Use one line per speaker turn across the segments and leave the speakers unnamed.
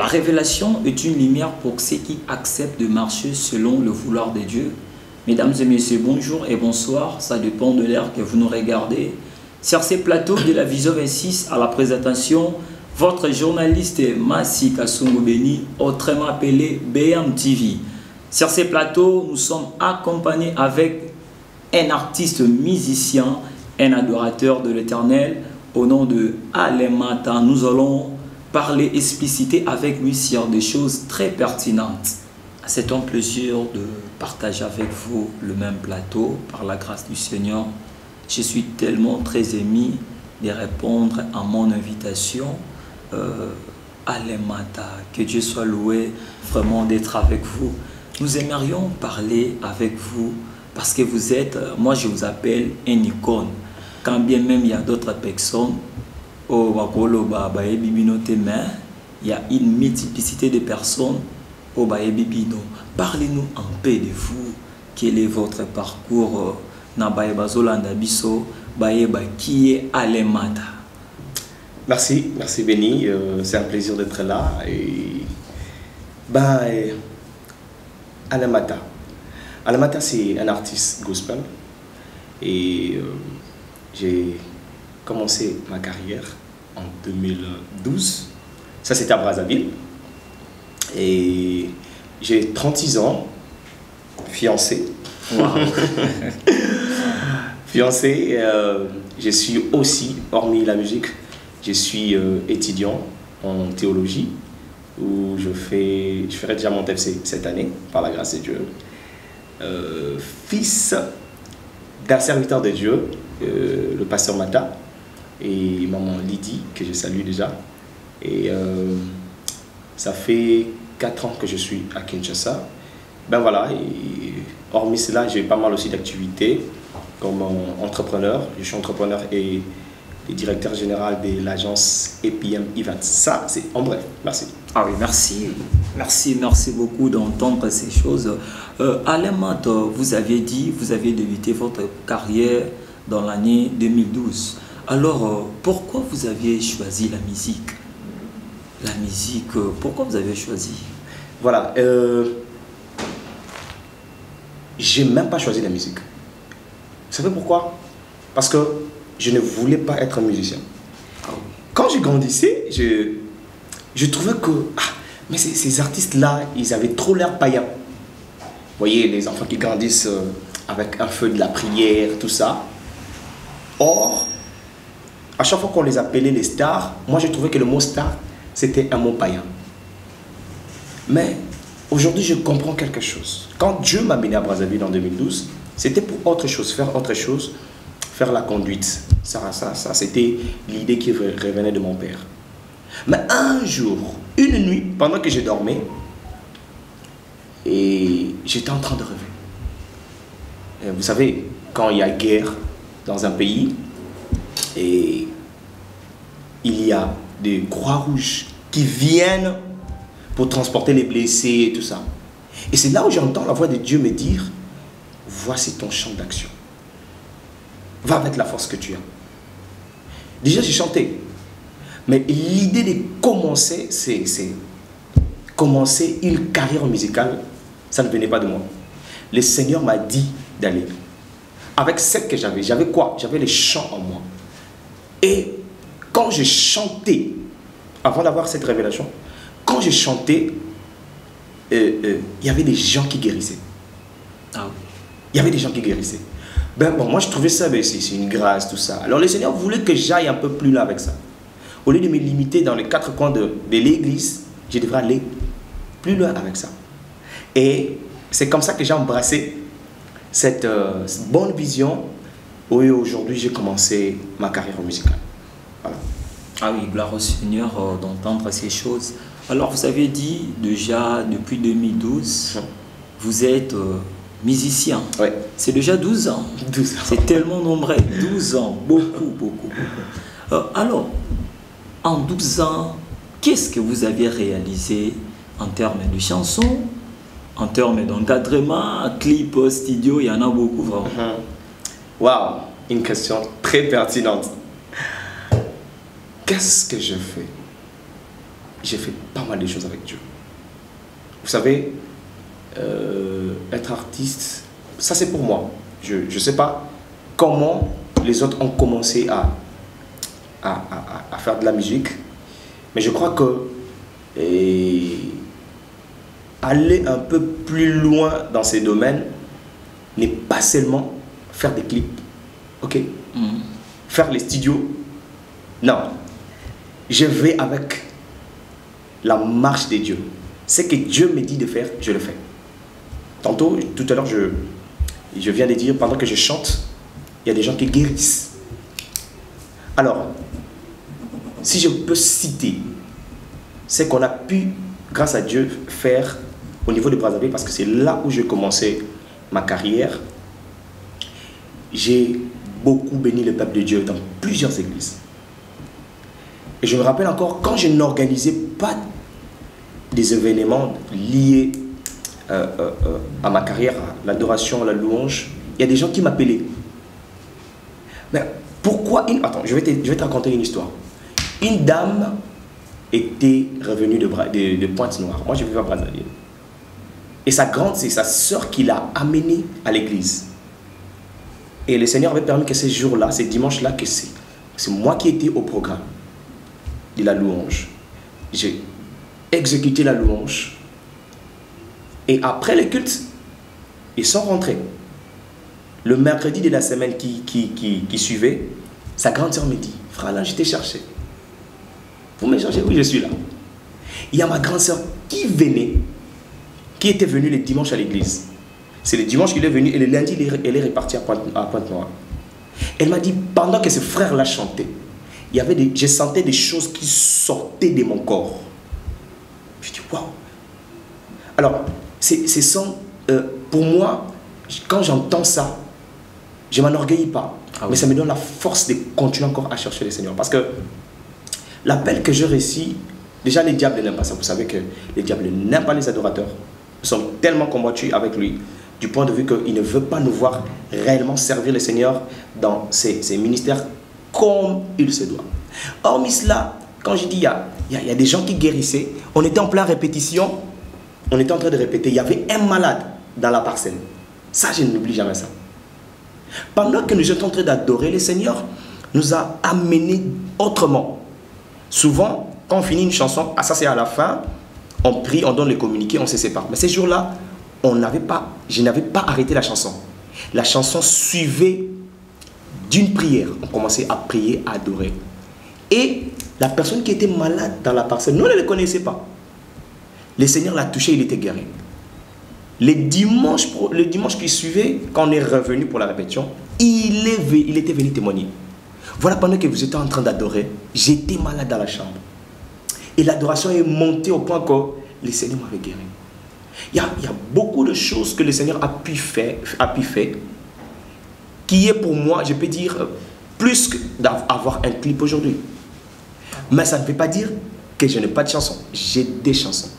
La révélation est une lumière pour ceux qui acceptent de marcher selon le vouloir de Dieu. Mesdames et messieurs, bonjour et bonsoir. Ça dépend de l'heure que vous nous regardez. Sur ces plateaux de la Vision 26, à la présentation, votre journaliste Massi Kassungu Beni, autrement appelé BM TV. Sur ces plateaux, nous sommes accompagnés avec un artiste musicien, un adorateur de l'Éternel, au nom de Alemata. Nous allons parler, expliciter avec lui sur des choses très pertinentes. C'est un plaisir de partager avec vous le même plateau, par la grâce du Seigneur. Je suis tellement très ému de répondre à mon invitation. Alemata, que Dieu soit loué vraiment d'être avec vous. Nous aimerions parler avec vous parce que vous êtes, moi je vous appelle une icône. Quand bien même il y a d'autres personnes, il y a une multiplicité de personnes. Parlez-nous un peu de vous. Quel est votre parcours? Qui est Alemata?
Merci Benny, c'est un plaisir d'être là. Et Alemata. Alemata, c'est un artiste gospel. Et j'ai commencé ma carrière en 2012. Ça, c'était à Brazzaville. Et j'ai 36 ans, fiancé.
Wow.
Fiancé, je suis aussi, hormis la musique, je suis étudiant en théologie, où je ferai déjà mon TFC cette année, par la grâce de Dieu. Fils d'un serviteur de Dieu, le pasteur Mata, et maman Lydie, que je salue déjà. Et ça fait 4 ans que je suis à Kinshasa. Ben voilà, et hormis cela, j'ai pas mal aussi d'activités comme entrepreneur. Je suis entrepreneur et directeur général de l'agence EPM Events. Ça, c'est en bref. Merci.
Ah oui, merci. Merci beaucoup d'entendre ces choses. Alemata, vous avez dit, vous avez débuté votre carrière dans l'année 2012. Alors, pourquoi vous aviez choisi la musique? La musique, pourquoi vous avez choisi?
Voilà, j'ai même pas choisi la musique. Vous savez pourquoi? Parce que je ne voulais pas être un musicien. Quand je grandissais, je trouvais que mais ces artistes-là, ils avaient trop l'air païens. Vous voyez, les enfants qui grandissent avec un feu de la prière, tout ça. Or, à chaque fois qu'on les appelait les stars, moi je trouvais que le mot star, c'était un mot païen. Mais aujourd'hui, je comprends quelque chose. Quand Dieu m'a amené à Brazzaville en 2012, c'était pour autre chose, faire la conduite. Ça c'était l'idée qui revenait de mon père. Mais un jour, une nuit, pendant que je dormais, et j'étais en train de rêver. Et vous savez, quand il y a guerre dans un pays, et il y a des Croix-Rouges qui viennent pour transporter les blessés et tout ça. Et c'est là où j'entends la voix de Dieu me dire, voici ton champ d'action. Va avec la force que tu as. Déjà, j'ai chanté. Mais l'idée de commencer, commencer une carrière musicale, ça ne venait pas de moi. Le Seigneur m'a dit d'aller. Avec ce que j'avais quoi? J'avais les chants en moi. Et quand j'ai chanté, avant d'avoir cette révélation, quand j'ai chanté, il y avait des gens qui guérissaient.
Ah.
Il y avait des gens qui guérissaient. Moi je trouvais ça, c'est une grâce, tout ça. Alors le Seigneur voulait que j'aille un peu plus loin avec ça. Au lieu de me limiter dans les 4 coins de l'église, je devrais aller plus loin avec ça. Et c'est comme ça que j'ai embrassé cette bonne vision. Et aujourd'hui, j'ai commencé ma carrière musicale. Voilà.
Ah oui, gloire au Seigneur d'entendre ces choses. Alors, vous avez dit déjà depuis 2012, vous êtes musicien.
Oui.
C'est déjà 12 ans.
12 ans.
C'est tellement nombreux. 12 ans, beaucoup. Alors, en 12 ans, qu'est-ce que vous avez réalisé en termes de chansons, en termes d'encadrement, clip, studio? Il y en a beaucoup vraiment.
Waouh, une question très pertinente. Qu'est-ce que je fais? j'ai fait pas mal de choses avec Dieu. Vous savez, être artiste, ça c'est pour moi. Je ne sais pas comment les autres ont commencé à faire de la musique, mais je crois que aller un peu plus loin dans ces domaines n'est pas seulement faire des clips, ok, faire les studios. Non, je vais avec la marche de Dieu. Ce que Dieu me dit de faire, je le fais. Tantôt, tout à l'heure, je viens de dire, pendant que je chante, il y a des gens qui guérissent. Alors, si je peux citer ce qu'on a pu, grâce à Dieu, faire au niveau de Brazzaville, parce que c'est là où j'ai commencé ma carrière, j'ai beaucoup béni le peuple de Dieu dans plusieurs églises. Et je me rappelle encore, quand je n'organisais pas des événements liés à ma carrière, à l'adoration, à la louange, il y a des gens qui m'appelaient. Mais pourquoi Attends, je vais te raconter une histoire. Une dame était revenue de Pointe-Noire. Moi, je vivais à Brazzaville. Et sa grande, c'est sa sœur qui l'a amenée à l'église. Et le Seigneur avait permis que ces jours-là, ces dimanches-là, que c'est moi qui étais au programme de la louange. J'ai exécuté la louange. Et après le culte, ils sont rentrés. Le mercredi de la semaine qui suivait, sa grande sœur me dit, frère Alain, je t'ai cherché. Vous me cherchez? Oui, je suis là. Il y a ma grande sœur qui venait, qui était venue le dimanche à l'église. C'est le dimanche qu'il est venu et le lundi, elle est repartie à Pointe-Noire. Elle m'a dit, pendant que ce frère-là chantait, je sentais des choses qui sortaient de mon corps. Je dis, waouh! Alors, pour moi, quand j'entends ça, je ne m'enorgueillis pas. Ah oui. Mais ça me donne la force de continuer encore à chercher le Seigneur. Parce que l'appel que je réussis, déjà les diables n'aiment pas ça. Vous savez que les diables n'aiment pas les adorateurs. Nous sommes tellement combattus avec lui, du point de vue qu'il ne veut pas nous voir réellement servir le Seigneur dans ses ministères comme il se doit. Hormis cela, quand je dis il y a des gens qui guérissaient, on était en pleine répétition, on était en train de répéter, il y avait un malade dans la parcelle. Ça, je n'oublie jamais ça. Pendant que nous étions en train d'adorer, le Seigneur nous a amenés autrement. Souvent, quand on finit une chanson, ça c'est à la fin, on prie, on donne les communiqués, on se sépare. Mais ces jours-là, je n'avais pas arrêté la chanson. La chanson suivait d'une prière. On commençait à prier, à adorer. Et la personne qui était malade dans la parcelle, nous ne le connaissait pas. Le Seigneur l'a touché, il était guéri. Le dimanche qui suivait, quand on est revenu pour la répétition, il était venu témoigner. Voilà, pendant que vous étiez en train d'adorer, j'étais malade dans la chambre. Et l'adoration est montée au point que le Seigneur m'avait guéri. Il y a beaucoup de choses que le Seigneur a pu faire, qui est pour moi, je peux dire, plus que d'avoir un clip aujourd'hui. Mais ça ne veut pas dire que je n'ai pas de chansons. J'ai des chansons.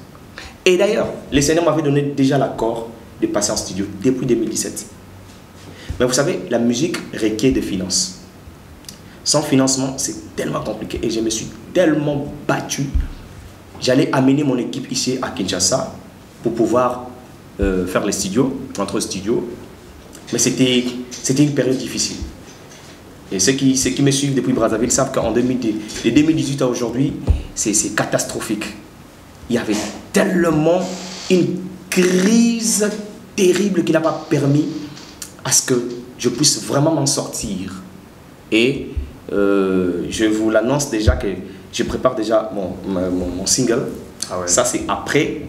Et d'ailleurs, le Seigneur m'avait donné déjà l'accord de passer en studio depuis 2017. Mais vous savez, la musique requiert des finances. Sans financement, c'est tellement compliqué. Et je me suis tellement battu. J'allais amener mon équipe ici à Kinshasa pour pouvoir faire les studios, entre studios. Mais c'était une période difficile. Et ceux qui me suivent depuis Brazzaville savent qu'en 2018 à aujourd'hui, c'est catastrophique. Il y avait tellement une crise terrible qui n'a pas permis à ce que je puisse vraiment m'en sortir. Et je vous l'annonce déjà que je prépare déjà mon single. Ah ouais. Ça, c'est après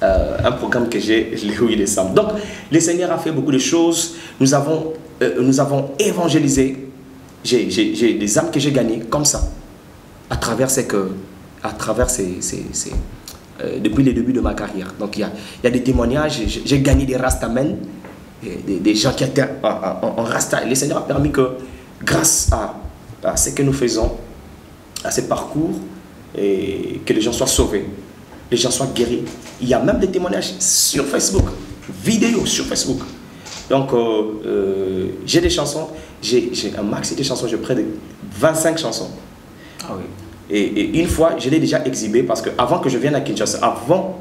un programme que j'ai le 8 décembre. Donc, le Seigneur a fait beaucoup de choses. Nous avons évangélisé. J'ai des âmes que j'ai gagnées comme ça, à travers depuis le début de ma carrière. Donc, il y a des témoignages. J'ai gagné des rastamen, des gens qui étaient en rasta. Et le Seigneur a permis que, grâce à ce que nous faisons, à ce parcours, et que les gens soient sauvés, les gens soient guéris. Il y a même des témoignages sur Facebook, vidéos sur Facebook. Donc, j'ai des chansons, j'ai un maxi de chansons, j'ai près de 25 chansons. Ah oui. Et une fois, je l'ai déjà exhibé parce que avant que je vienne à Kinshasa, avant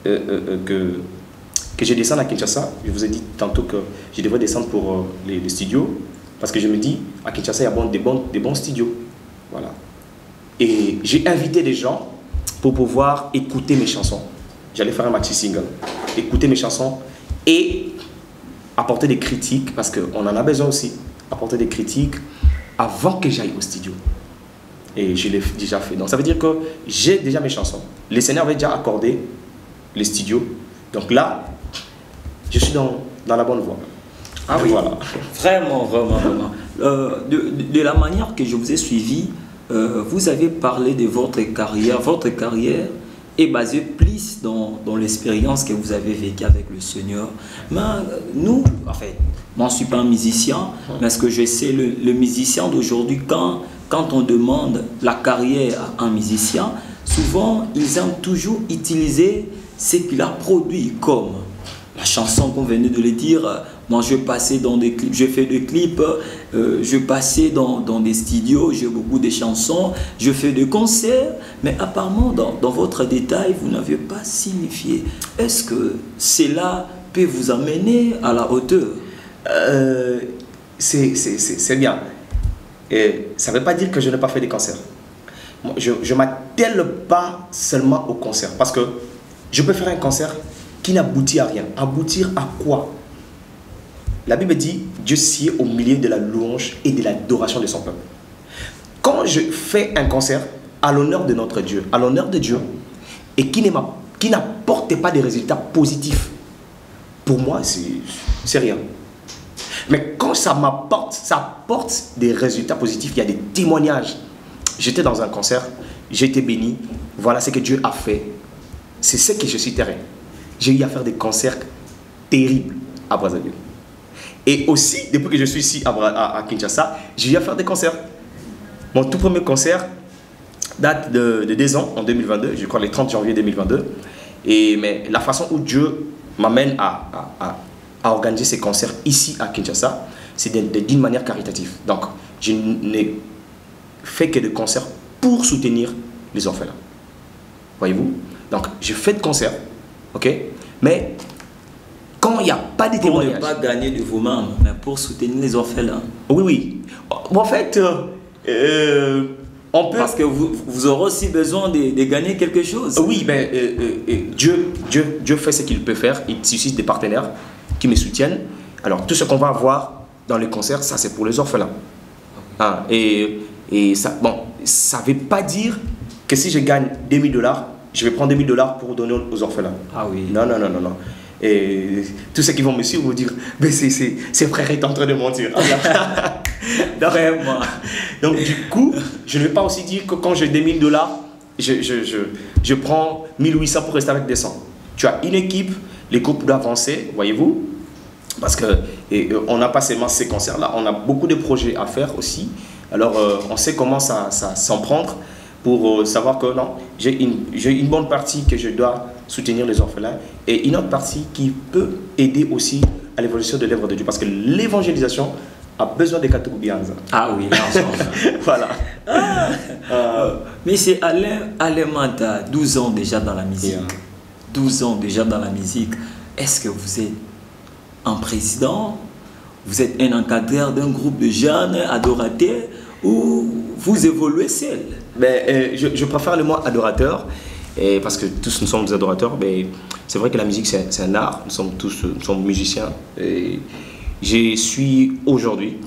que je descende à Kinshasa, je vous ai dit tantôt que je devrais descendre pour les studios, parce que je me dis, à Kinshasa, il y a des bons studios. Voilà. Et j'ai invité des gens pour pouvoir écouter mes chansons. J'allais faire un maxi single, écouter mes chansons et apporter des critiques, parce qu'on en a besoin aussi, apporter des critiques avant que j'aille au studio. Et je l'ai déjà fait. Donc ça veut dire que j'ai déjà mes chansons. Les Seigneurs avaient déjà accordé les studios. Donc là, je suis dans la bonne voie.
Ah oui, voilà. Vraiment, vraiment, vraiment. De la manière que je vous ai suivi, vous avez parlé de votre carrière. Votre carrière est basée plus dans l'expérience que vous avez vécue avec le Seigneur. Mais nous, en fait, moi je ne suis pas un musicien, mais ce que je sais, le musicien d'aujourd'hui, quand on demande la carrière à un musicien, souvent ils aiment toujours utiliser ce qu'il a produit, comme la chanson qu'on venait de le dire. Moi, je passais dans des clips, je fais des clips, je passais dans des studios, j'ai beaucoup de chansons, je fais des concerts, mais apparemment, dans votre détail, vous n'avez pas signifié. Est-ce que cela peut vous amener à la hauteur?
C'est bien. Et ça ne veut pas dire que je n'ai pas fait des concerts. Je ne m'attelle pas seulement aux concerts, parce que je peux faire un concert qui n'aboutit à rien. Aboutir à quoi? La Bible dit, Dieu sied au milieu de la louange et de l'adoration de son peuple. Quand je fais un concert à l'honneur de notre Dieu, à l'honneur de Dieu, et qui n'apporte pas des résultats positifs, pour moi, c'est rien. Mais quand ça apporte des résultats positifs, il y a des témoignages. J'étais dans un concert, j'ai été béni, voilà ce que Dieu a fait. C'est ce que je suis terrain. J'ai eu à faire des concerts terribles à Brazzaville. Et aussi, depuis que je suis ici à Kinshasa, j'ai eu à faire des concerts. Mon tout premier concert date de 2 ans, en 2022, je crois le 30 janvier 2022. Mais la façon où Dieu m'amène à organiser ces concerts ici à Kinshasa, c'est d'une manière caritative. Donc, je n'ai fait que des concerts pour soutenir les orphelins. Voyez-vous? Donc, je fais de concerts, ok? Mais quand il n'y a pas de témoignages...
Pour ne pas gagner de vous-même, mais pour soutenir les orphelins.
Oui, oui. En fait, on peut...
Parce que vous aurez aussi besoin de gagner quelque chose.
Oui, mais Dieu fait ce qu'il peut faire. Il suscite des partenaires qui me soutiennent. Alors, tout ce qu'on va avoir dans les concerts, ça c'est pour les orphelins. Ah, et ça, bon, ça ne veut pas dire que si je gagne $2000, je vais prendre $2000 pour donner aux orphelins.
Ah oui.
Non, non, non, non, non. Et tous ceux qui vont me suivre vont dire, mais c'est frère est en train de mentir. Donc du coup, je ne vais pas aussi dire que quand j'ai $2000, je prends 1800 pour rester avec des 100. Tu as une équipe, les groupes doivent avancer, voyez-vous. Parce qu'on n'a pas seulement ces concerts-là, on a beaucoup de projets à faire aussi. Alors on sait comment ça s'en prendre pour savoir que non, j'ai une bonne partie que je dois soutenir les orphelins et une autre partie qui peut aider aussi à l'évolution de l'œuvre de Dieu. Parce que l'évangélisation a besoin de Katubianza.
Ah oui,
voilà.
Mais c'est Alain Manta, 12 ans déjà dans la musique. 12 ans déjà dans la musique. Est-ce que vous êtes un président? Vous êtes un encadreur d'un groupe de jeunes adorateurs ou vous évoluez seul?
Je préfère le mot adorateur parce que tous nous sommes des adorateurs. Mais c'est vrai que la musique c'est un art. Nous sommes musiciens. Et je suis aujourd'hui,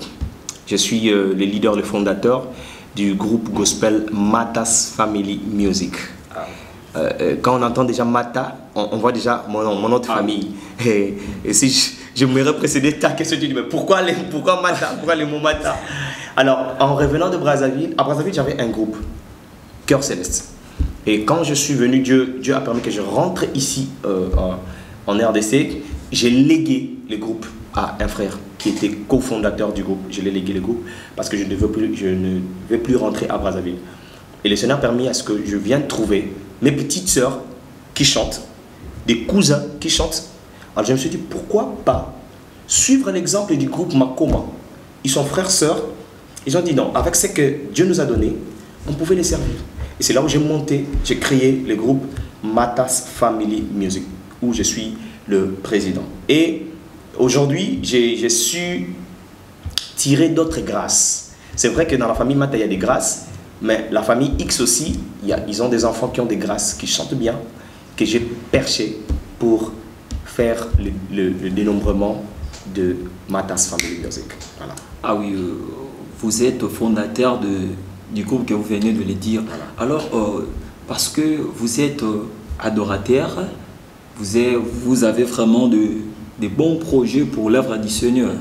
le leader, le fondateur du groupe gospel Mata's Family Music. Quand on entend déjà Mata, on voit déjà mon autre famille. Et si je me précédé ta question, tu dis mais pourquoi Mata? Pourquoi le mot Mata? Alors, en revenant de Brazzaville, à Brazzaville, j'avais un groupe, Cœur Céleste. Et quand je suis venu, Dieu a permis que je rentre ici en RDC. J'ai légué le groupe à un frère qui était cofondateur du groupe. Je l'ai légué le groupe parce que je ne veux plus rentrer à Brazzaville. Et le Seigneur a permis à ce que je vienne trouver mes petites sœurs qui chantent, des cousins qui chantent. Alors je me suis dit, pourquoi pas suivre l'exemple du groupe Makoma. Ils sont frères, sœurs. Ils ont dit non, avec ce que Dieu nous a donné, on pouvait les servir. Et c'est là où j'ai monté, j'ai créé le groupe Matas Family Music, où je suis le président. Et aujourd'hui, j'ai su tirer d'autres grâces. C'est vrai que dans la famille Mata, il y a des grâces, mais la famille X aussi, ils ont des enfants qui ont des grâces, qui chantent bien, que j'ai perché pour faire le dénombrement de Matas Family Music. Voilà.
Ah oui, vous êtes fondateur du groupe que vous venez de le dire.
Voilà.
Alors, parce que vous êtes adorateur, vous avez vraiment des bons projets pour l'œuvre du Seigneur.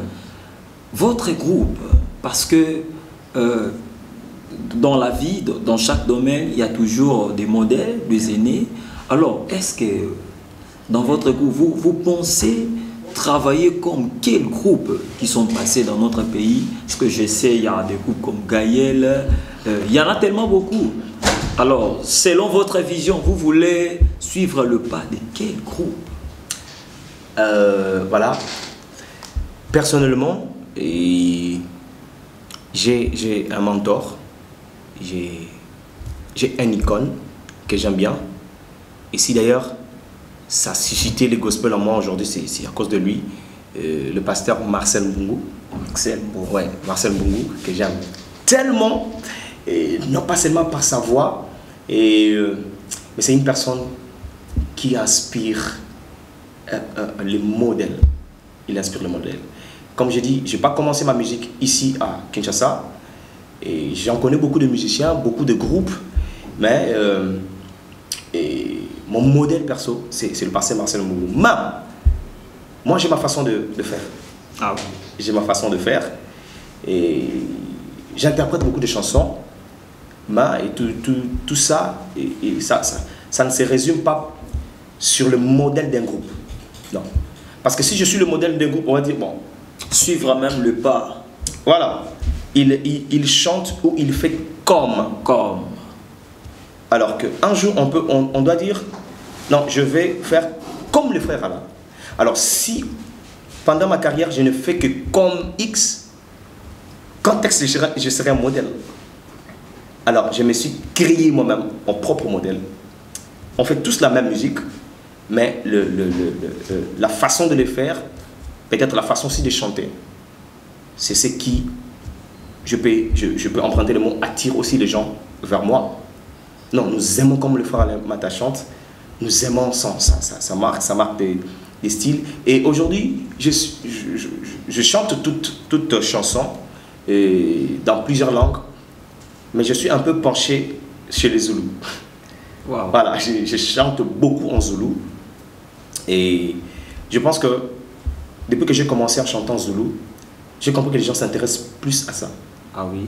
Votre groupe, parce que dans la vie, dans chaque domaine, il y a toujours des modèles, des aînés. Alors, est-ce que dans votre groupe, vous pensez travailler comme quel groupe qui sont passés dans notre pays? Parce que je sais, il y a des groupes comme Gaël, il y en a tellement beaucoup. Alors, selon votre vision, vous voulez suivre le pas de quel groupe?
Voilà. Personnellement, j'ai un mentor, j'ai un icône que j'aime bien. Et si d'ailleurs ça a suscité le gospel en moi aujourd'hui, c'est à cause de lui, le pasteur Marcel Mbungu. Marcel Mbungu, que j'aime tellement, et non pas seulement par sa voix, mais c'est une personne qui inspire les modèles. Il inspire le modèle. Comme j'ai dit, je n'ai pas commencé ma musique ici à Kinshasa. Et j'en connais beaucoup de musiciens, beaucoup de groupes, mais mon modèle perso, c'est le pasteur Marcel Mbungu. Moi, j'ai ma façon de faire.
Ah oui.
J'ai ma façon de faire. Et j'interprète beaucoup de chansons. Et tout ça, ça ne se résume pas sur le modèle d'un groupe. Non. Parce que si je suis le modèle d'un groupe, on va dire, bon,
Suivre même le pas.
voilà, il chante ou il fait comme. Alors qu'un jour, on doit dire, non, je vais faire comme le frère Alain. Alors si, pendant ma carrière, je ne fais que comme X, quand texte, je serai un modèle. Alors, je me suis créé moi-même mon propre modèle. On fait tous la même musique, mais la façon de le faire, peut-être la façon aussi de chanter, c'est ce qui, je peux emprunter le mot, attire aussi les gens vers moi. Non, nous aimons comme le frère Alain Mata chante, nous aimons sa marque des styles. Et aujourd'hui, je chante toutes chansons dans plusieurs langues, mais je suis un peu penché chez les Zoulous.
Wow.
Voilà, je chante beaucoup en Zoulou. Et je pense que depuis que j'ai commencé à chanter en Zoulou, j'ai compris que les gens s'intéressent plus à ça.
Ah oui.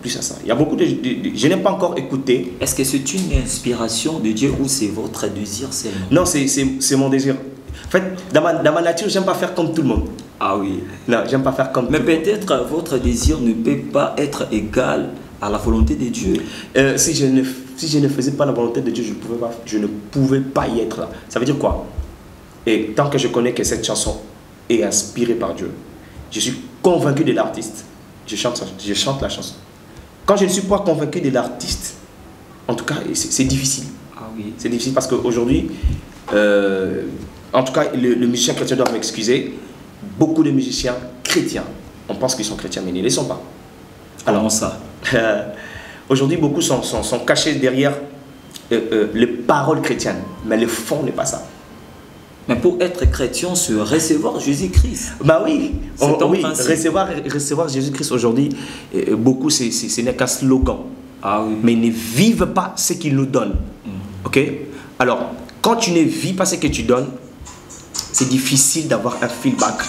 Plus à ça. Il y a beaucoup de... Je n'ai pas encore écouté.
Est-ce que c'est une inspiration de Dieu ou c'est votre désir seulement?
Non, c'est mon désir. En fait, dans ma nature, j'aime pas faire comme tout le monde.
Ah oui.
Non, j'aime pas faire comme
Mais
tout le monde.
peut-être votre désir ne peut pas être égal à la volonté de Dieu.
Si je ne faisais pas la volonté de Dieu, je ne pouvais pas y être là. Ça veut dire quoi? Et tant que je connais que cette chanson est inspirée par Dieu, je suis convaincu de l'artiste. Je chante la chanson. Quand je ne suis pas convaincu de l'artiste, en tout cas, c'est difficile.
Ah oui.
C'est difficile parce qu'aujourd'hui, en tout cas, le musicien chrétien doit m'excuser. Beaucoup de musiciens chrétiens, on pense qu'ils sont chrétiens, mais ils ne le sont pas.
Comment ça?
Aujourd'hui, beaucoup sont cachés derrière les paroles chrétiennes, mais le fond n'est pas ça.
Mais pour être chrétien, c'est recevoir Jésus-Christ.
Bah oui,
oui,
recevoir Jésus-Christ aujourd'hui, beaucoup, ce n'est qu'un slogan.
Ah oui.
Mais ils ne vivent pas ce qu'il nous donne. Ok? Alors, quand tu ne vis pas ce que tu donnes, c'est difficile d'avoir un feedback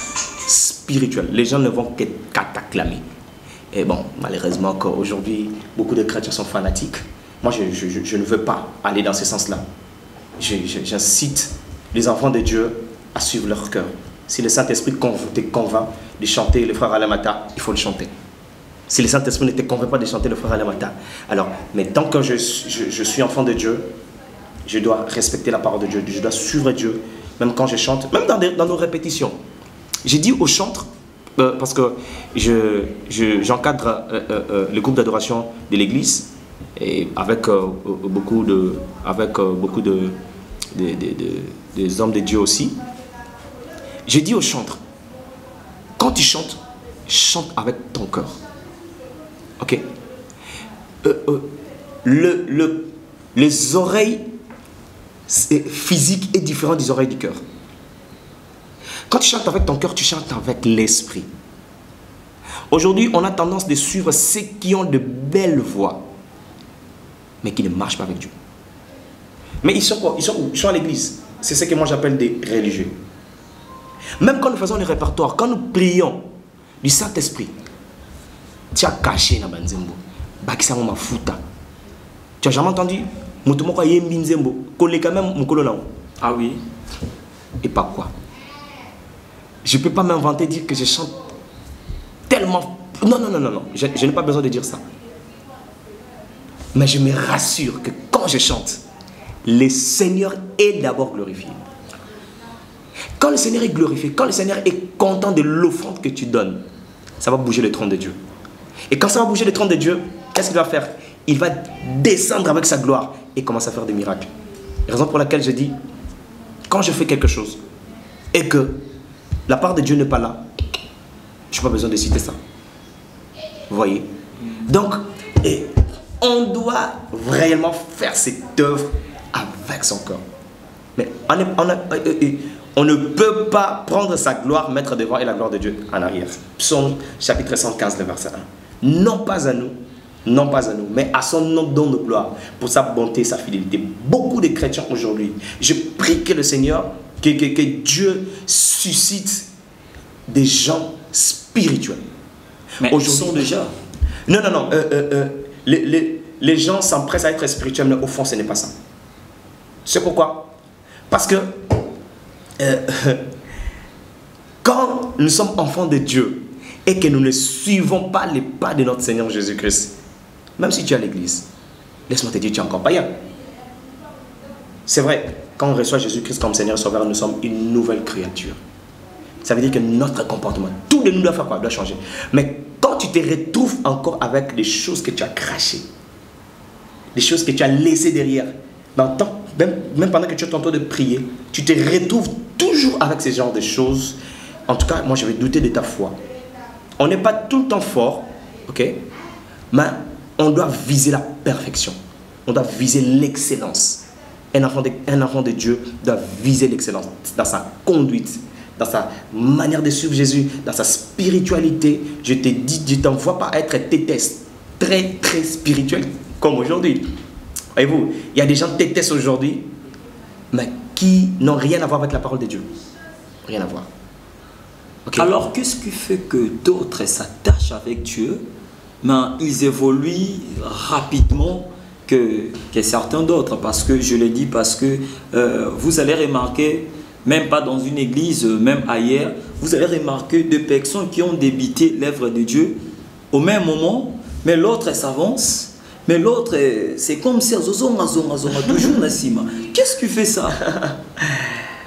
spirituel. Les gens ne vont qu'à t'acclamer. Et bon, malheureusement, qu'aujourd'hui, beaucoup de chrétiens sont fanatiques. Moi, je ne veux pas aller dans ce sens-là. J'incite les enfants de Dieu à suivre leur cœur. Si le Saint-Esprit te convainc de chanter le frère Alain Mata, il faut le chanter. Si le Saint-Esprit ne te convainc pas de chanter le frère Alain Mata, alors, mais tant que je suis enfant de Dieu, je dois respecter la parole de Dieu, je dois suivre Dieu, même quand je chante, même dans nos répétitions. J'ai dit aux chantres, parce que j'encadre le groupe d'adoration de l'église, et avec beaucoup des hommes de Dieu aussi. J'ai dit aux chantres, quand tu chantes, chante avec ton cœur. Ok? Les oreilles physiques est différent des oreilles du cœur. Quand tu chantes avec ton cœur, tu chantes avec l'esprit. Aujourd'hui, on a tendance de suivre ceux qui ont de belles voix, mais qui ne marchent pas avec Dieu. Mais ils sont quoi? Ils sont où? Ils sont à l'église. C'est ce que moi j'appelle des religieux. Même quand nous faisons les répertoires, quand nous prions du Saint-Esprit, tu as caché na banzembo, bakisa ma futa. Tu as jamais entendu? Mutumoko yembi nzembo, koleka même mukolo nao.
Ah oui.
Et pas quoi? Je ne peux pas m'inventer dire que je chante tellement. Non, non, non, non, non. Je n'ai pas besoin de dire ça. Mais je me rassure que quand je chante, le Seigneur est d'abord glorifié. Quand le Seigneur est glorifié, quand le Seigneur est content de l'offrande que tu donnes, ça va bouger le trône de Dieu. Et quand ça va bouger le trône de Dieu, qu'est-ce qu'il va faire? Il va descendre avec sa gloire et commencer à faire des miracles. Raison pour laquelle je dis, quand je fais quelque chose et que la part de Dieu n'est pas là, je n'ai pas besoin de citer ça. Vous voyez? Donc, on doit vraiment faire cette œuvre avec son cœur. Mais on ne peut pas prendre sa gloire, mettre devant et la gloire de Dieu en arrière. Psaume chapitre 115, le verset 1. Non pas à nous, non pas à nous, mais à son nom donne de gloire pour sa bonté et sa fidélité. Beaucoup de chrétiens aujourd'hui, je prie que le Seigneur, que Dieu suscite des gens spirituels.
Mais ils sont déjà.
Non, non, non. Les gens s'empressent à être spirituels, mais au fond, ce n'est pas ça. C'est pourquoi? Parce que quand nous sommes enfants de Dieu et que nous ne suivons pas les pas de notre Seigneur Jésus-Christ, même si tu es à l'église, laisse-moi te dire, tu es encore païen. C'est vrai, quand on reçoit Jésus-Christ comme Seigneur et Sauveur, nous sommes une nouvelle créature. Ça veut dire que notre comportement, tout de nous doit faire quoi? Doit changer. Mais quand tu te retrouves encore avec des choses que tu as crachées, des choses que tu as laissées derrière, même pendant que tu es en train de prier, tu te retrouves toujours avec ce genre de choses. En tout cas, moi je vais douter de ta foi. On n'est pas tout le temps fort, ok? Mais on doit viser la perfection. On doit viser l'excellence. Un enfant de Dieu doit viser l'excellence dans sa conduite, dans sa manière de suivre Jésus, dans sa spiritualité. Je te dis, je ne t'envoie pas être tétesse, très très spirituel comme aujourd'hui. Voyez-vous, il y a des gens tétesses aujourd'hui, mais qui n'ont rien à voir avec la parole de Dieu. Rien à voir. Okay.
Alors, qu'est-ce qui fait que d'autres s'attachent avec Dieu, mais ils évoluent rapidement que certains d'autres? Parce que, je l'ai dit, parce que vous allez remarquer, même pas dans une église, même ailleurs, vous allez remarquer des personnes qui ont débuté l'œuvre de Dieu au même moment, mais l'autre s'avance, mais l'autre, c'est comme si toujours Nassima. Qu'est-ce qui fait ça?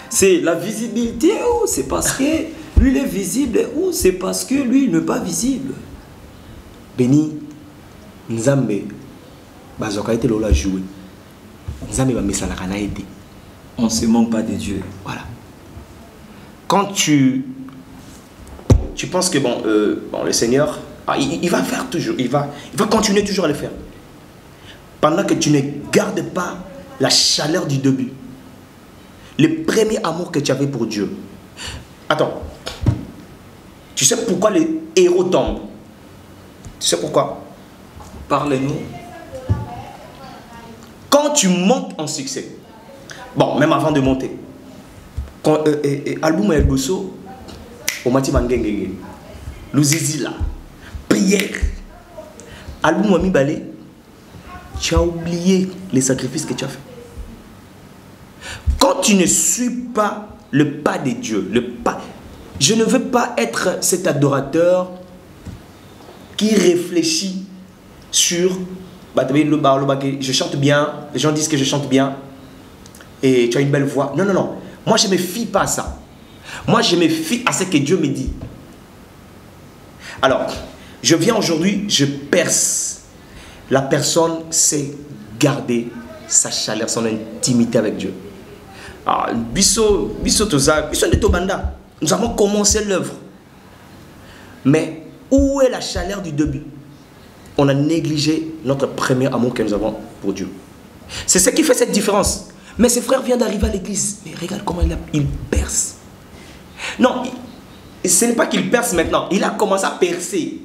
C'est la visibilité ou c'est parce que lui il est visible ou c'est parce que lui il n'est pas visible?
Béni, Nzambe, bazoka été lola joué. Nzambe va mettre la kana aidé.
On ne se manque pas de Dieu.
Voilà. Quand tu penses que le Seigneur, il va faire toujours, il va continuer toujours à le faire. Pendant que tu ne gardes pas la chaleur du début, le premier amour que tu avais pour Dieu. Attends, tu sais pourquoi les héros tombent? Tu sais pourquoi?
Parlez-nous.
Quand tu montes en succès, bon, même avant de monter, quand album El Bosso, au Mati Mangengenge, Louzizi prière, album Ami Balé, tu as oublié les sacrifices que tu as fait. Quand tu ne suis pas le pas de Dieu, je ne veux pas être cet adorateur qui réfléchit sur je chante bien, les gens disent que je chante bien et tu as une belle voix. Non, non, non. Moi, je ne me fie pas à ça. Moi, je me fie à ce que Dieu me dit. Alors, je viens aujourd'hui, je perce. la personne sait garder sa chaleur, son intimité avec Dieu. Ah, biso toza, biso de Tobanda. Nous avons commencé l'œuvre. Mais où est la chaleur du début? On a négligé notre premier amour que nous avons pour Dieu. C'est ce qui fait cette différence. Mais ce frère vient d'arriver à l'église. Mais regarde comment il perce. Non, ce n'est pas qu'il perce maintenant. Il a commencé à percer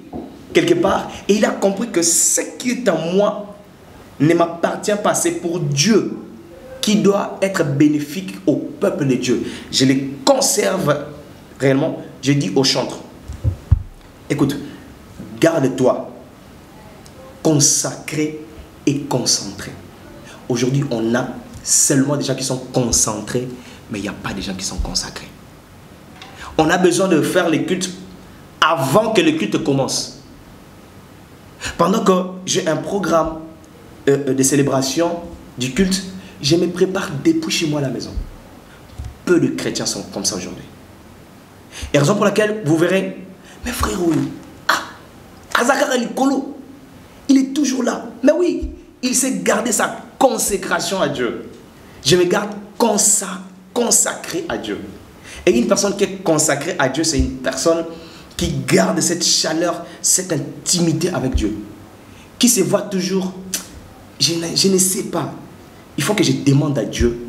quelque part. Et il a compris que ce qui est en moi ne m'appartient pas. C'est pour Dieu qui doit être bénéfique au peuple de Dieu. Je les conserve réellement. Je dis au chantre, écoute, garde-toi consacré et concentré. Aujourd'hui, on a seulement des gens qui sont concentrés, mais il n'y a pas des gens qui sont consacrés. On a besoin de faire les cultes avant que le culte commence. Pendant que j'ai un programme de célébration du culte, je me prépare depuis chez moi à la maison. Peu de chrétiens sont comme ça aujourd'hui. Et raison pour laquelle vous verrez, mes frères, Azakara Likolo, il est toujours là. Mais oui, il sait garder sa consécration à Dieu. Je me garde consacré à Dieu. Et une personne qui est consacrée à Dieu, c'est une personne qui garde cette chaleur, cette intimité avec Dieu. Qui se voit toujours, je ne sais pas. Il faut que je demande à Dieu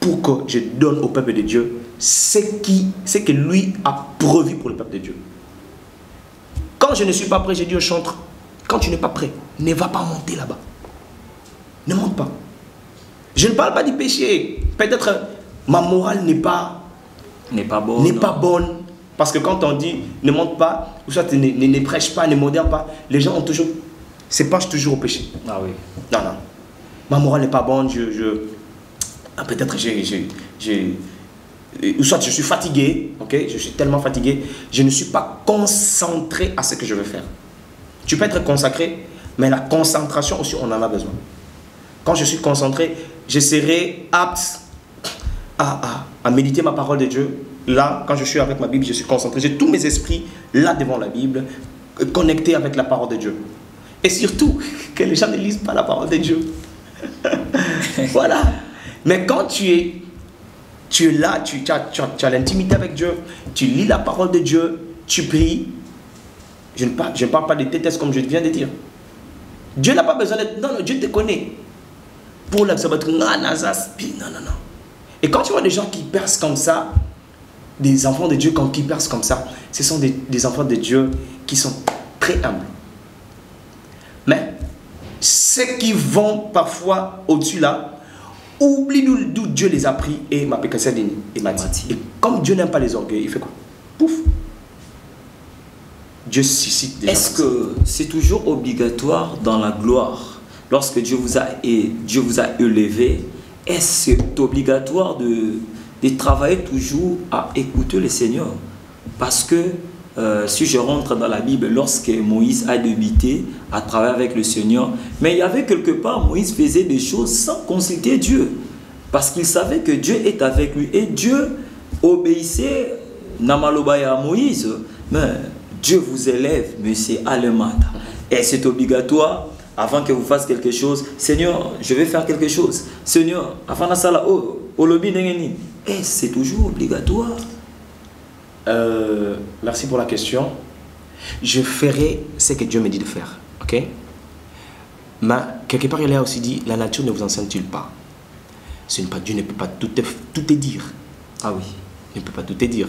pour que je donne au peuple de Dieu ce que lui a prévu pour le peuple de Dieu. Quand je ne suis pas prêt, j'ai dit au chantre, quand tu n'es pas prêt, ne va pas monter là-bas. Ne monte pas. Je ne parle pas du péché. Peut-être ma morale n'est pas bonne. Parce que quand on dit ne monte pas, ou soit ne prêche pas, ne modère pas, les gens ont toujours, se penchent toujours au péché.
Ah oui.
Non. Ma morale n'est pas bonne. Peut-être ou soit je suis fatigué, ok, je suis tellement fatigué, je ne suis pas concentré à ce que je veux faire. Tu peux être consacré, mais la concentration aussi, on en a besoin. Quand je suis concentré, je serai apte à méditer ma parole de Dieu. Là, quand je suis avec ma Bible, je suis concentré. J'ai tous mes esprits là devant la Bible, connectés avec la parole de Dieu. Et surtout, que les gens ne lisent pas la parole de Dieu. Voilà. Mais quand tu es là, tu as l'intimité avec Dieu, tu lis la parole de Dieu, tu pries. Je ne parle pas de tes tests comme je viens de dire. Dieu n'a pas besoin d'être... Non, Dieu te connaît. Pour l'observateur, non. Et quand tu vois des gens qui percent comme ça, des enfants de Dieu qui percent comme ça, ce sont des enfants de Dieu qui sont très humbles. Mais ceux qui vont parfois au-dessus là, oublient d'où Dieu les a pris et m'a pécassé et m'a dit. Et comme Dieu n'aime pas les orgueils, il fait quoi? Pouf! Dieu suscite des gens.
Est-ce que c'est toujours obligatoire dans la gloire, lorsque Dieu vous a élevé, est-ce que c'est obligatoire de travailler toujours à écouter le Seigneur? Parce que si je rentre dans la Bible, lorsque Moïse a débuté à travailler avec le Seigneur, mais il y avait quelque part, Moïse faisait des choses sans consulter Dieu. Parce qu'il savait que Dieu est avec lui. Et Dieu obéissait Namalobaya à Moïse. Mais Dieu vous élève, monsieur Alemata. Et c'est obligatoire, avant que vous fassiez quelque chose, Seigneur, je vais faire quelque chose. Seigneur, avant la salle, et c'est toujours obligatoire.
Merci pour la question. Je ferai ce que Dieu me dit de faire. Ok? Mais quelque part, il a aussi dit, la nature ne vous enseigne-t-il pas? Dieu ne peut pas tout te dire.
Ah oui.
Il ne peut pas tout te dire.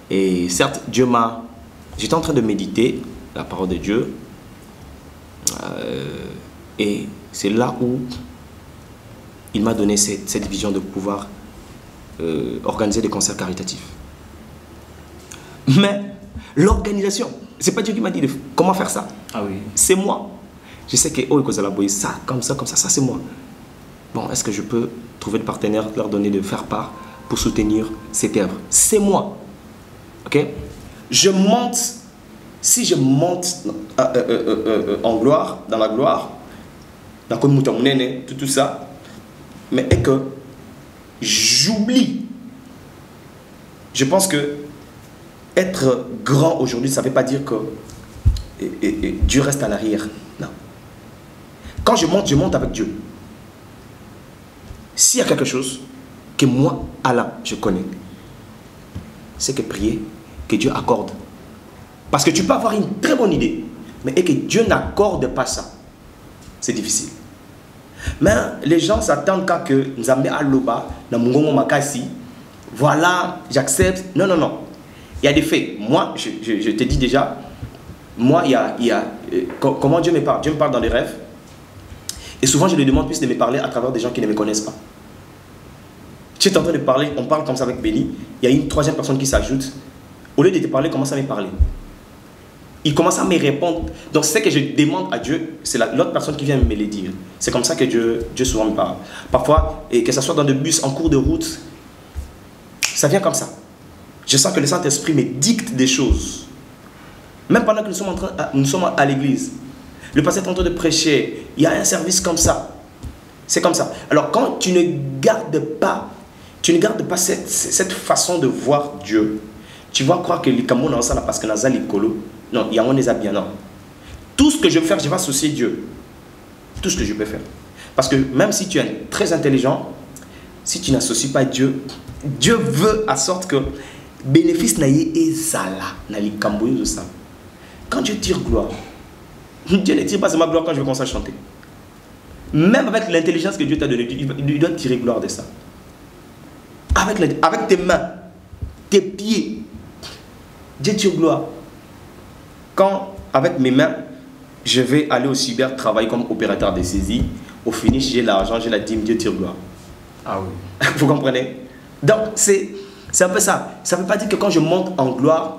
Et certes, Dieu m'a... J'étais en train de méditer la parole de Dieu. Et c'est là où il m'a donné cette vision de pouvoir organiser des concerts caritatifs. Mais l'organisation, c'est pas Dieu qui m'a dit comment faire ça.
Ah oui.
C'est moi. Je sais que ça, comme ça, ça c'est moi. Bon, est-ce que je peux trouver des partenaires, leur donner de faire part pour soutenir cette œuvre? C'est moi. Ok? Je monte, si je monte en gloire, dans la gloire, dans tout ça, mais et que j'oublie. Je pense que être grand aujourd'hui, ça ne veut pas dire que Dieu reste en arrière. Non. Quand je monte avec Dieu. S'il y a quelque chose que moi, Alain, je connais, c'est que prier, que Dieu accorde. Parce que tu peux avoir une très bonne idée, mais et que Dieu n'accorde pas ça, c'est difficile. Mais les gens s'attendent qu'à que nous amène à l'oba, dans mon makasi, voilà, j'accepte. Non, non, non. Il y a des faits. Moi, je te dis déjà, moi, comment Dieu me parle? Dieu me parle dans les rêves. Et souvent, je lui demande plus de me parler à travers des gens qui ne me connaissent pas. Tu es en train de parler, on parle comme ça avec Béni, il y a une troisième personne qui s'ajoute. Au lieu de te parler, commence à me parler. Il commence à me répondre. Donc, ce que je demande à Dieu, c'est l'autre personne qui vient me le dire. C'est comme ça que Dieu souvent me parle. Parfois, et que ce soit dans des bus, en cours de route, ça vient comme ça. Je sens que le Saint-Esprit me dicte des choses. Même pendant que nous sommes à l'église. Le pasteur est en train de prêcher. Il y a un service comme ça. C'est comme ça. Alors, quand tu ne gardes pas cette façon de voir Dieu, tu vas croire que les Camerounais ont ça là parce que nous avons les colos. Non, il y a un des bien. Non. Tout ce que je vais faire, je vais associer Dieu. Tout ce que je peux faire. Parce que même si tu es très intelligent, si tu n'associes pas Dieu, Dieu veut à sorte que bénéfice naïe et zala na li kamboyo de ça. Quand Dieu tire gloire, Dieu ne tire pas ma gloire quand je vais commencer à chanter. Même avec l'intelligence que Dieu t'a donnée, il doit tirer gloire de ça. Avec tes mains, tes pieds, Dieu tire gloire. Quand, avec mes mains, je vais aller au cyber travailler comme opérateur de saisie, au finish, j'ai l'argent, j'ai la dîme, Dieu tire gloire.
Ah oui.
Vous comprenez? Donc, c'est un peu ça. Ça ne veut pas dire que quand je monte en gloire,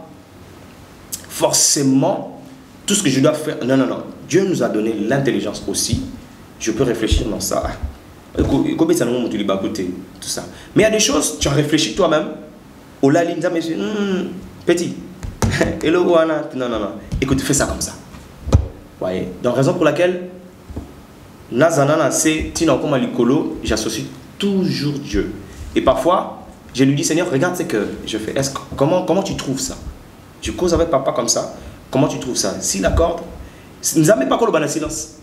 forcément, tout ce que je dois faire... Non, non, non. Dieu nous a donné l'intelligence aussi. Je peux réfléchir dans ça. Tout ça. Mais il y a des choses, tu as réfléchi toi-même. Au la ligne, petit. Hello, non, non, non. Écoute, fais ça comme ça. Voyez. Donc, raison pour laquelle, j'associe toujours Dieu. Et parfois, je lui dis, Seigneur, regarde ce que je fais. Comment tu trouves ça? Je cause avec papa comme ça. Comment tu trouves ça? S'il accorde, nous n'avons pas encore le silence.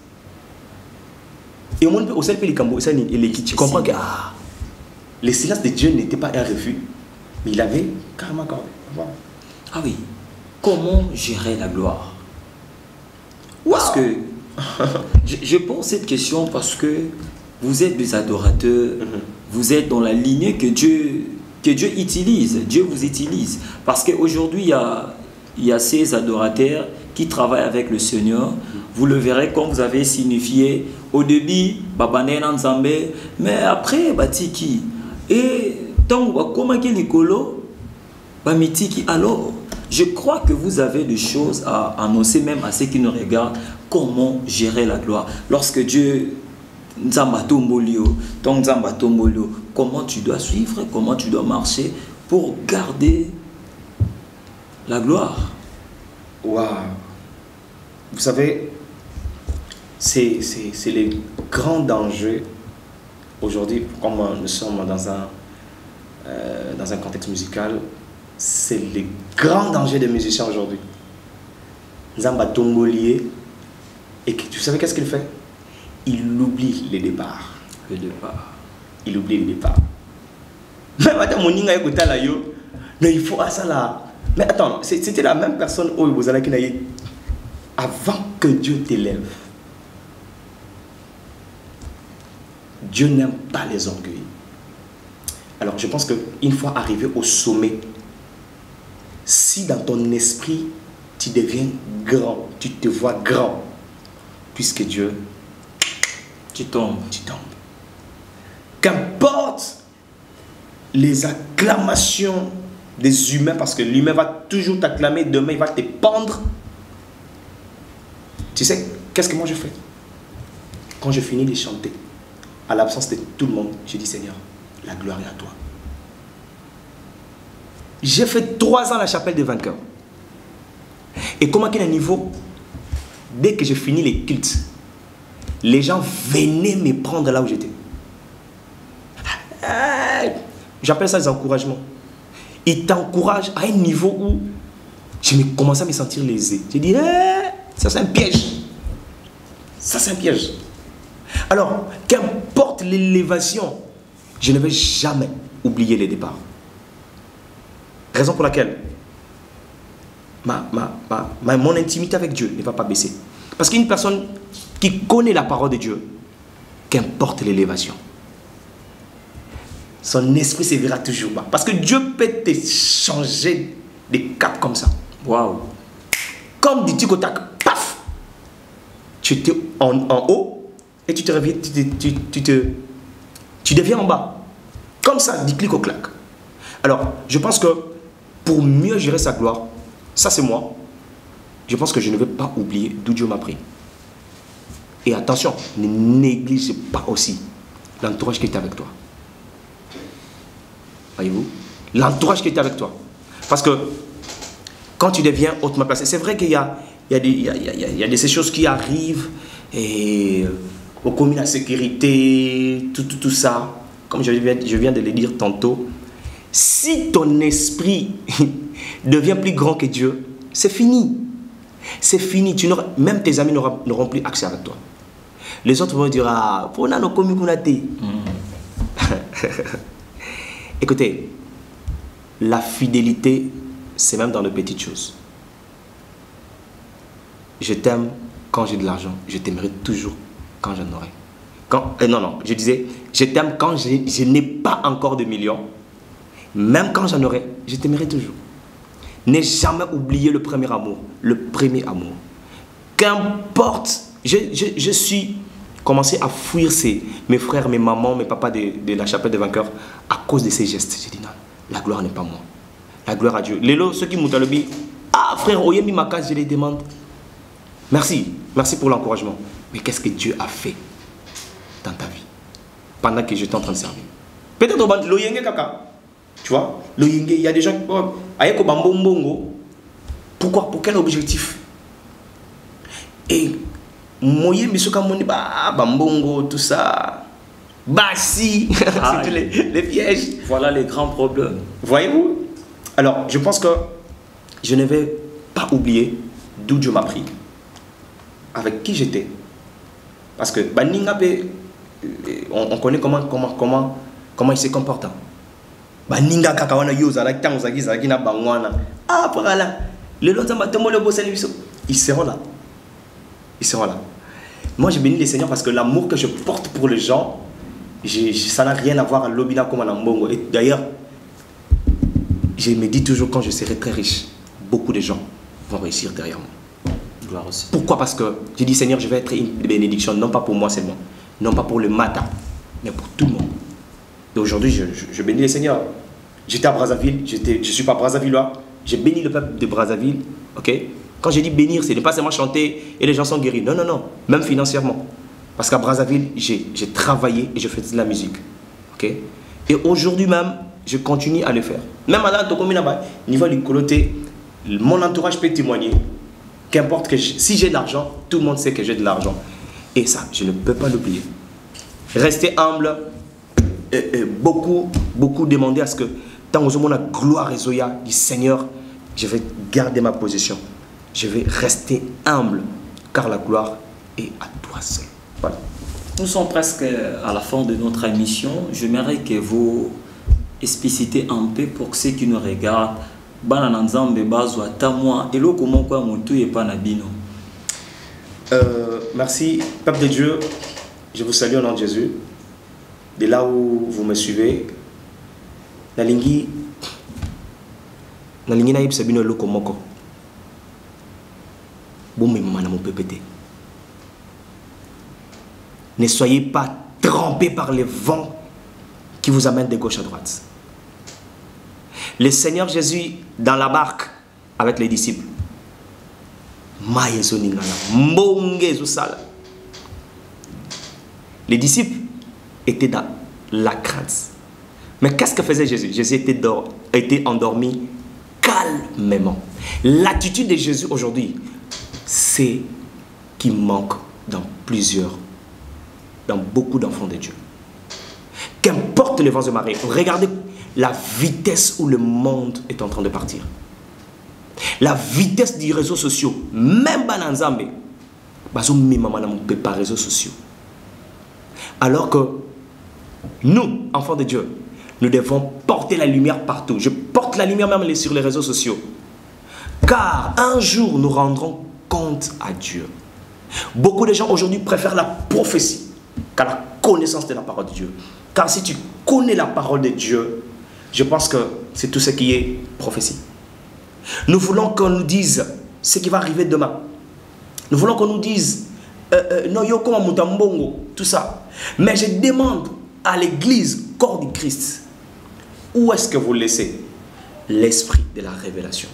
Et au monde, au seul pays, tu comprends que le silence de Dieu n'était pas un refus, mais il avait carrément accordé. Voilà.
Ah oui. Comment gérer la gloire? Parce que je pose cette question parce que vous êtes des adorateurs, vous êtes dans la lignée que Dieu utilise, Dieu vous utilise. Parce qu'aujourd'hui, il y a ces adorateurs qui travaillent avec le Seigneur. Vous le verrez comme vous avez signifié au début, Babane Nzambe, mais après, Batiki. Et tant comment qu'il est colo, Bamitiki. Alors, je crois que vous avez des choses à annoncer même à ceux qui nous regardent. Comment gérer la gloire? Lorsque Dieu comment tu dois suivre, comment tu dois marcher pour garder la gloire?
Waouh! Vous savez, c'est les grands dangers aujourd'hui, comme nous sommes dans un contexte musical, c'est les grands dangers des musiciens aujourd'hui. Nzamba Tombolier, et tu savais qu'est-ce qu'il fait? Il oublie les départs.
Le départ.
Il oublie les départs. Mais il faut ça là. Mais attends, c'était la même personne où vous allez qu'il avant que Dieu t'élève. Dieu n'aime pas les orgueils. Alors je pense qu'une fois arrivé au sommet, si dans ton esprit tu deviens grand, tu te vois grand, puisque Dieu,
tu tombes.
Qu'importe les acclamations des humains, parce que l'humain va toujours t'acclamer, demain il va te pendre. Tu sais, qu'est-ce que moi je fais? Quand je finis de chanter, à l'absence de tout le monde, je dis Seigneur, la gloire est à toi. J'ai fait 3 ans à la chapelle des vainqueurs. Et comment qu'il y a un niveau, dès que je finis les cultes, les gens venaient me prendre là où j'étais. J'appelle ça des encouragements. Ils t'encouragent à un niveau où je me commençais à me sentir lésé. J'ai dit, ça c'est un piège. Ça c'est un piège. Alors, qu'importe l'élévation, je ne vais jamais oublier les départs. Raison pour laquelle mon intimité avec Dieu ne va pas baisser. Parce qu'une personne qui connaît la parole de Dieu, qu'importe l'élévation, son esprit se verra toujours bas. Parce que Dieu peut te changer de cap comme ça.
Waouh!
Comme du tic au tac, paf! Tu étais en haut et tu te reviens, tu deviens en bas. Comme ça, du clic au clac. Alors, je pense que pour mieux gérer sa gloire, ça c'est moi, je pense que je ne vais pas oublier d'où Dieu m'a pris. Et attention, ne néglige pas aussi l'entourage qui est avec toi. Voyez-vous? L'entourage qui est avec toi. Parce que quand tu deviens hautement placé, c'est vrai qu'il y a de ces choses qui arrivent et aux communes à sécurité, tout ça. Comme je viens de le dire tantôt, si ton esprit devient plus grand que Dieu, c'est fini. C'est fini. Même tes amis n'auront plus accès avec toi. Les autres vont dire, ah, pour nos communes qu'on a été. Écoutez, la fidélité, c'est même dans les petites choses. Je t'aime quand j'ai de l'argent. Je t'aimerai toujours quand j'en aurai. Non, je disais, je t'aime quand je n'ai pas encore de millions. Même quand j'en aurai, je t'aimerai toujours. N'ai jamais oublié le premier amour. Le premier amour. Qu'importe, je suis commencé à fuir mes frères, mes mamans, mes papas de la chapelle des vainqueurs à cause de ces gestes. J'ai dit non, la gloire n'est pas moi. La gloire à Dieu. Les ceux qui m'ont dit, ah frère, oyemi ma case, je les demande. Merci pour l'encouragement. Mais qu'est-ce que Dieu a fait dans ta vie pendant que j'étais en train de servir? Peut-être au loyenge kaka. Tu vois, loyenge, il y a des gens qui ayeko bambongo. Pourquoi? Pour quel objectif? Et moye misoka moni ba bambongo tout ça. Bassi, c'est les pièges.
Voilà les grands problèmes.
Voyez-vous? Alors, je pense que je ne vais pas oublier d'où Dieu m'a pris, avec qui j'étais. Parce que on connaît comment il se comporte. Baninga kakawana yoza la tango zaki na bangwana. Ah voilà. Les autres ils seront là. Ils seront là. Moi, je bénis les Seigneurs parce que l'amour que je porte pour les gens, ça n'a rien à voir à l'obina comme un ambongo. Et d'ailleurs, je me dis toujours quand je serai très riche, beaucoup de gens vont réussir derrière moi.
Gloire aussi.
Pourquoi? Parce que je dis Seigneur, je vais être une bénédiction, non pas pour moi seulement, non pas pour le matin, mais pour tout le monde. Et aujourd'hui, je bénis les Seigneurs. J'étais à Brazzaville, je ne suis pas Brazzavillois, j'ai béni le peuple de Brazzaville. Ok? Quand je dis bénir, ce n'est pas seulement chanter et les gens sont guéris. Non, non, non, même financièrement. Parce qu'à Brazzaville, j'ai travaillé et je faisais de la musique. Ok? Et aujourd'hui même, je continue à le faire. Même à la niveau du coloté, mon entourage peut témoigner. Qu'importe que si j'ai de l'argent, tout le monde sait que j'ai de l'argent. Et ça, je ne peux pas l'oublier. Rester humble, beaucoup demander à ce que, tant que mon gloire et Zoya du Seigneur, je vais garder ma position. Je vais rester humble, car la gloire est à toi seul. Voilà.
Nous sommes presque à la fin de notre émission. J'aimerais que vous explicitez un peu pour ceux qui nous regardent.
Merci, peuple de Dieu. Je vous salue au nom de Jésus. De là où vous me suivez, Nalingi na ibsabino lokomoko. Ne soyez pas trempés par les vents qui vous amènent de gauche à droite. Le Seigneur Jésus, dans la barque avec les disciples, les disciples étaient dans la crainte. Mais qu'est-ce que faisait Jésus? Jésus était endormi calmement. L'attitude de Jésus aujourd'hui, c'est qui manque dans beaucoup d'enfants de Dieu. Qu'importe les vents de marée, regardez la vitesse où le monde est en train de partir. La vitesse des réseaux sociaux, même Bananzambe, bazo mimama na pas réseaux sociaux. Alors que nous, enfants de Dieu, nous devons porter la lumière partout. Je porte la lumière même sur les réseaux sociaux. Car un jour, nous rendrons compte à Dieu. Beaucoup de gens aujourd'hui préfèrent la prophétie qu'à la connaissance de la parole de Dieu. Car si tu connais la parole de Dieu, je pense que c'est tout ce qui est prophétie. Nous voulons qu'on nous dise ce qui va arriver demain. Nous voulons qu'on nous dise non, yo comme Mutambongo, tout ça. Mais je demande à l'église, corps du Christ, où est-ce que vous laissez l'esprit de la révélation?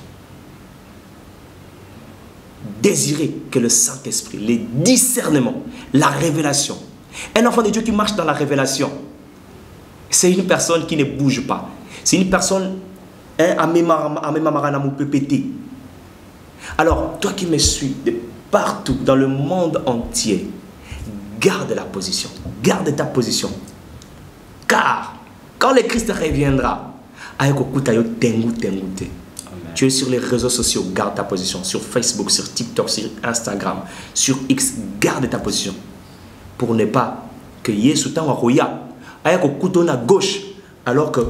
Désirez que le Saint-Esprit, les discernements, la révélation. Un enfant de Dieu qui marche dans la révélation, c'est une personne qui ne bouge pas. C'est une personne, alors, toi qui me suis de partout, dans le monde entier, garde la position, garde ta position. Car, quand le Christ reviendra, tu es sur les réseaux sociaux, garde ta position. Sur Facebook, sur TikTok, sur Instagram, sur X, garde ta position. Pour ne pas que Yesu t'envoie roya, avec au couteau à gauche, alors que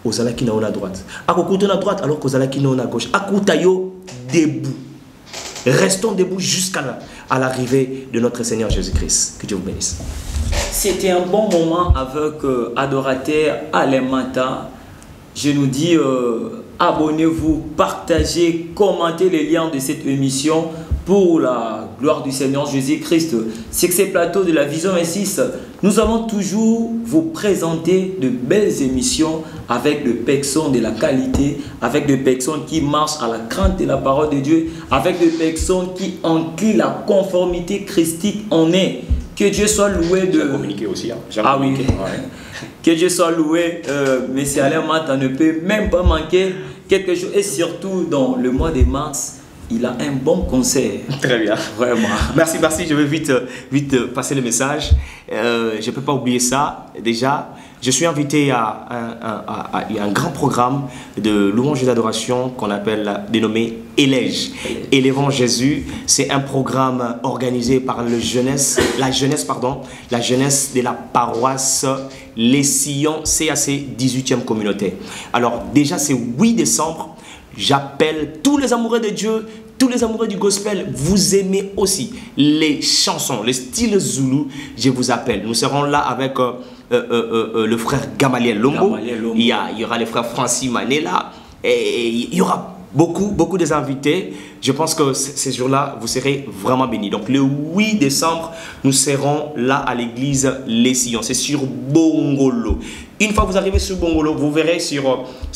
aux alaki na à droite. Avec au couteau à droite, alors qu'aux alaki na à gauche. Akutayo debout. Restons debout jusqu'à l'arrivée de notre Seigneur Jésus-Christ. Que Dieu vous bénisse.
C'était un bon moment avec Adorateur Alemata. Je nous dis abonnez-vous, partagez, commentez les liens de cette émission pour la gloire du Seigneur Jésus-Christ. C'est que ces plateaux de la Vision 26, nous allons toujours vous présenter de belles émissions avec des personnes de la qualité, avec des personnes qui marchent à la crainte de la parole de Dieu, avec des personnes qui incluent la conformité christique en est. Que Dieu soit loué de...
J'ai communiqué aussi. Hein.
Ah oui. Ouais. Que Dieu soit loué. Monsieur Alain Mata ne peut même pas manquer quelque chose. Et surtout dans le mois de mars, il a un bon concert.
Très bien.
Vraiment.
Merci. Je vais vite passer le message. Je ne peux pas oublier ça. Déjà, je suis invité à un grand programme de louange et d'adoration qu'on appelle, dénommé Élège. Élevons Jésus. C'est un programme organisé par la jeunesse de la paroisse Les Sillons CAC 18e communauté. Alors déjà, c'est 8 décembre. J'appelle tous les amoureux de Dieu, tous les amoureux du gospel. Vous aimez aussi les chansons, le style Zoulou. Je vous appelle. Nous serons là avec le frère Gamaliel Lombo. Il y aura le frère Francis Manela. Et il y aura beaucoup des invités. Je pense que ces jours-là, vous serez vraiment bénis. Donc le 8 décembre, nous serons là à l'église Les Sillons. C'est sur Bongolo. Une fois que vous arrivez sur Bongolo, vous verrez sur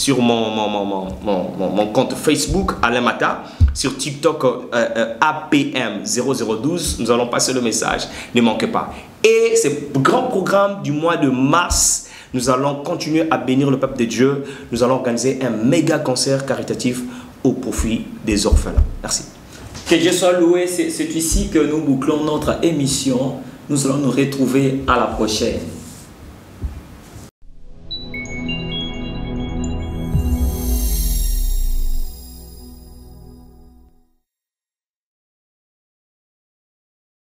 mon compte Facebook, Alain Mata, sur TikTok APM 0012. Nous allons passer le message. Ne manquez pas. Et ce grand programme du mois de mars, nous allons continuer à bénir le peuple de Dieu. Nous allons organiser un méga concert caritatif au profit des orphelins. Merci.
Que Dieu soit loué. C'est ici que nous bouclons notre émission. Nous allons nous retrouver à la prochaine.